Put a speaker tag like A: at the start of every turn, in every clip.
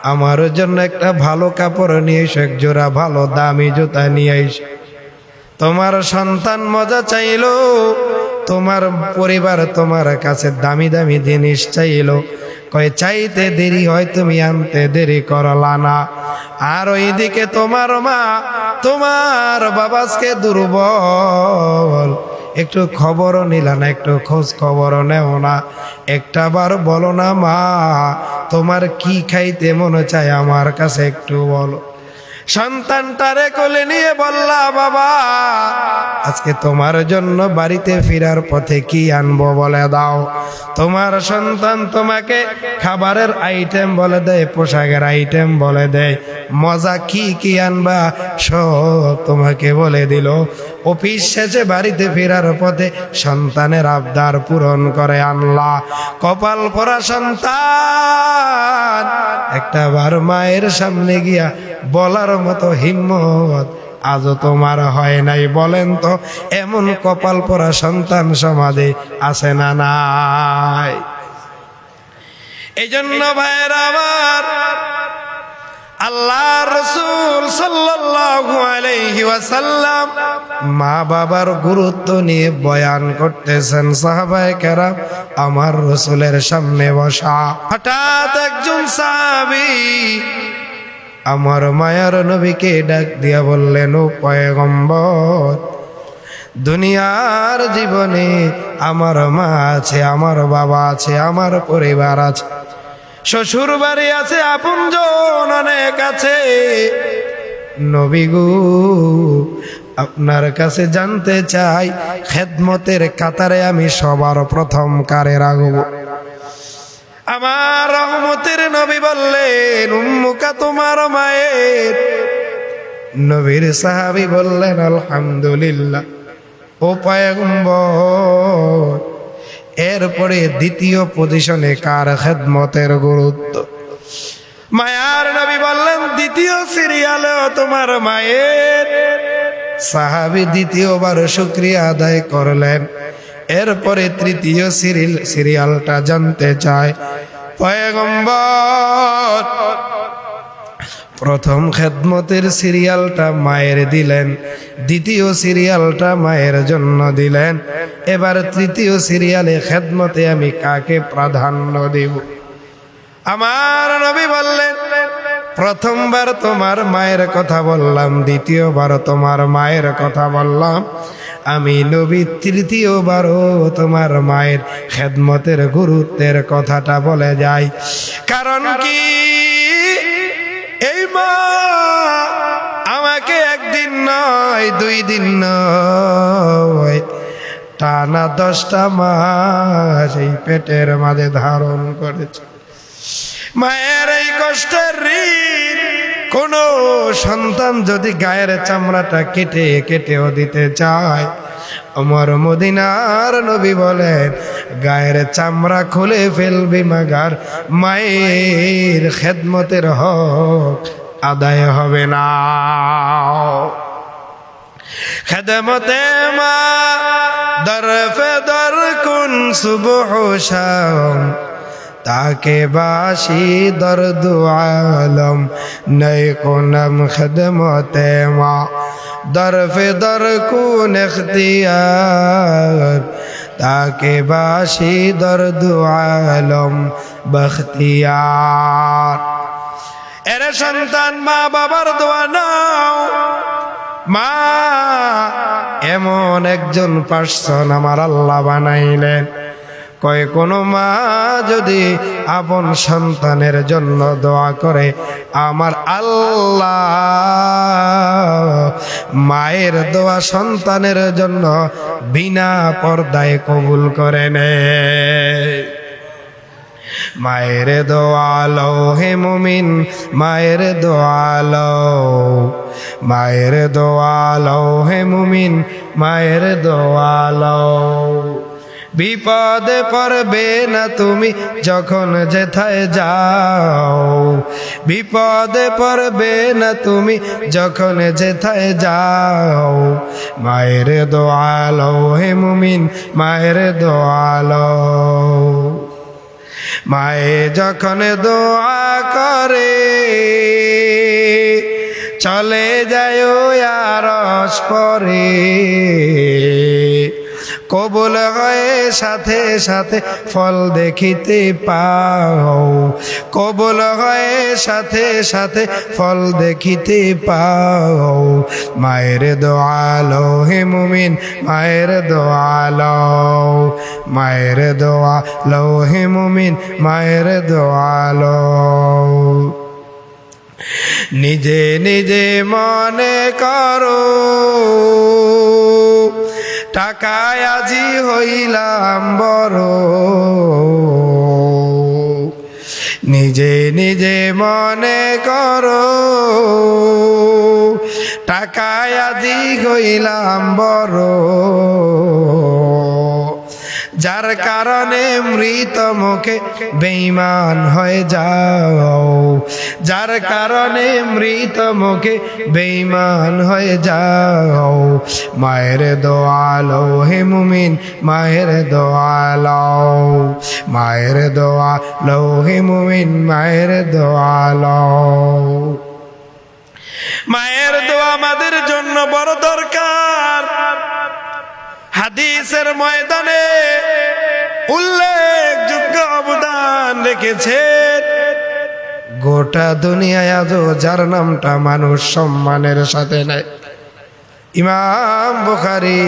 A: আমার জন্য একটা ভালো কাপড় নিয়ে এসো, এক জোড়া ভালো দামি জুতা নিয়ে এসো। তোমার সন্তান মজা চাইলো, তোমার পরিবার তোমার কাছে দামি দামি জিনিস চাইলো, কয় চাইতে দেরি হয় তুমি আনতে দেরি করলা না। আর ওইদিকে তোমার মা তোমার বাবাকে দুর্বল, একটু খবরও নিলা না, একটু খোঁজ খবরও নেও না, একটা বার বলো না মা তোমার কি খাইতে মনে চায় আমার কাছে একটু বলো। সন্তানটারে কোলে নিয়ে বললা বাবা আজকে তোমার জন্য বাড়িতে ফেরার পথে কি আনবো বলে দাও। তোমার সন্তান তোমাকে খাবারের আইটেম বলে দেয়, পোশাকের আইটেম বলে দেয়, মজা কি কি আনবা সব তোমাকে বলে দিল। অফিস শেষে বাড়িতে ফেরার পথে সন্তানের আবদার পূরণ করে আনলা। কপাল পরা সন্তান একটা বার মায়ের সামনে গিয়া বলার মতো হিম্মত আজও তোমার হয় নাই। বলেন তো এমন কপাল পরা সন্তান সমাজে আছে না নাই? এই জন্য ভাইয়েরা আমার, আল্লাহর রাসূল সাল্লাল্লাহু আলাইহি ওয়াসাল্লাম মা বাবার গুরুত্ব নিয়ে বয়ান করতেছেন। সাহাবায়ে কেরাম আমার রাসূলের সামনে বসা, হঠাৎ একজন সাহাবী আমার মায়ার নবীকে ডাক দিয়া বললেন, ও পয়গম্বর, দুনিয়ার জীবনে আমার মা আছে, আমার বাবা আছে, আমার পরিবার আছে, শ্বশুর বাড়ি আছে, আপনজন অনেক আছে। নবী গো আপনার কাছে জানতে চাই খেদমতের কাতারে আমি সবার প্রথম কারে রাখব? আমার রহমতের নবী বললেন, উম্মুকা তোমার মায়ের। নবীর সাহাবী বললেন, আলহামদুলিল্লাহ ও পয়গম্বর। এরপরে দ্বিতীয় পজিশনে কার খেদমতের গুরুত্ব? মায়ার নবী বললেন, দ্বিতীয় সিরিয়ালেও তোমার মায়ের। সাহাবী দ্বিতীয়বার শুকরিয়া আদায় করলেন। এরপরে তৃতীয় সিরিয়ালটা জানতে চায়। পয়গম্বর প্রথম খেদমতের সিরিয়ালটা মায়ের দিলেন, দ্বিতীয় সিরিয়ালটা মায়ের জন্য দিলেন, এবার তৃতীয় সিরিয়ালে খেদমতে আমি কাকে প্রাধান্য দেব? আমার নবী বললেন, প্রথমবার তোমার মায়ের কথা বললাম, দ্বিতীয়বার তোমার মায়ের কথা বললাম, আমি নবী তৃতীয়বারও তোমার মায়ের খেদমতের গুরুত্বের কথাটা বলে যাই। কারণ কি? এই মা আমাকে একদিন নয়, 2 দিন নয়, টানা 10টা মাস এই পেটের মাঝে ধারণ করেছে। মায়ের এই কষ্টের ঋণ কোন সন্তান যদি গায়ের চামড়াটা কেটে কেটেও দিতে চায়, আমার মদিনার নবী বলেন গায়ের চামড়া খুলে ফেলবি মাগার মায়ের খেদমতের হক আদায় হবে না। খেদমতে মা দরফে দর কুন সুবহ শাম, তাকে বাসি দর্দ আলম নয় কোনম খেদমতে মা দরফে দর কুন ইখতিয়ার, তাকে বাসি দর্দ আলম বখতিয়ার। এরে সন্তান মা বাবার দোয়া নাও। মা এমন একজন পার্সন আমার আল্লাহ বানাইলেন, কয় কোন মা যদি আপন সন্তানের জন্য দোয়া করে, আমার আল্লাহ মায়ের দোয়া সন্তানের জন্য বিনা পর্দায় কবুল করে নেয়। মায়ের দোয়া লও হে মুমিন, মায়ের দোয়া লও, মায়ের দোয়া লও হে মুমিন, মায়ের দোয়া লও। বিপদে পড়বে না তুমি যখন যেথায় যাও, বিপদে পড়বে না তুমি যখন যেথায় যাও। মায়ের দোয়া লও হে মুমিন, মায়ের দোয়া লও। মায়ে যখন দোয়া করে চলে যায় আরশ পরে, কবুল হয়ে সাথে সাথে ফল দেখিতে পাও, কবুল হয়ে সাথে সাথে ফল দেখিতে পাও। মায়ের দোয়া লও হে মুমিন, মায়ের দোয়া লও, মায়ের দোয়া লও হে মুমিন, মায়ের দোয়া লও। নিজে নিজে মনে করো টাকায় আজি হইলাম বড়, নিজে নিজে মনে করো টাকায় আজি হইলাম বড়, যার কারণে মৃত মুখে বেঈমান হয়ে যাও, যার কারণে মৃত মুখে বেঈমান হয়ে যাও। মায়ের দোয়া লও হে মুমিন, মায়ের দোয়া লও, মায়ের দোয়া লও হে মুমিন, মায়ের দোয়া লও। মায়ের দোয়া আমাদের জন্য বড় দরকার। হাদিসের ময়দানে উল্লেখযোগ্য অবদান রেখেছেন। গোটা দুনিয়ায় আজও যার নামটা মানুষ সম্মানের সাথে নেয়, ইমাম বুখারী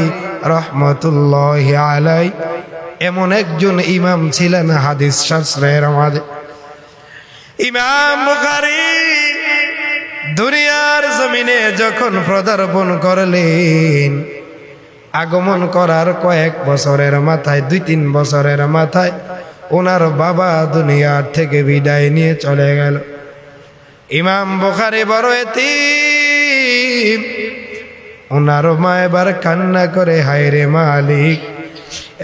A: রাহমাতুল্লাহি আলাইহি এমন একজন ইমাম ছিলেন হাদিস শাস্ত্রের মাঝে। ইমাম বুখারী দুনিয়ার জমিনে যখন পদার্পণ করলেন, আগমন করার কয়েক বছরের মাথায়, 2-3 বছরের মাথায় ওনার বাবা দুনিয়ার থেকে বিদায় নিয়ে চলে গেল। ইমাম বুখারী বড় এতিম। ওনার মা এবার কান্না করে, হায় রে মালিক,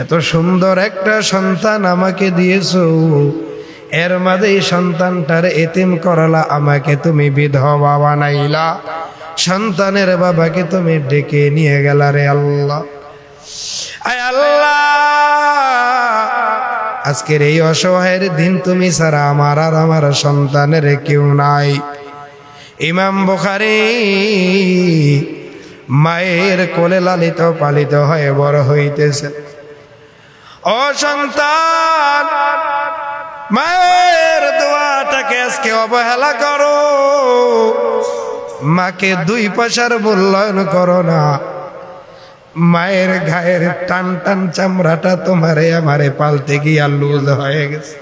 A: এত সুন্দর একটা সন্তান আমাকে দিয়েছো, এর মাঝে সন্তানটার এতিম করলা, আমাকে তুমি বিধবা বানাইলা, সন্তানের বাবাকে তুমি ডেকে নিয়ে গেলা রে আল্লাহ। আয় আল্লাহ, আজকের এই অসহায়ের দিন তুমি ছাড়া আমার আর আমার সন্তানের কেউ নাই। ইমাম বুখারী মায়ের কোলে লালিত পালিত হয়ে বড় হইতেছে। ও সন্তান, মায়ের দোয়াটাকে আজকে অবহেলা করো, মাকে 2 পয়সার মূল্যায়ন করো না। মায়ের গায়ের টান টান চামড়াটা তোমারে আমারে পালতে গিয়া লুজ হয়ে গেছে।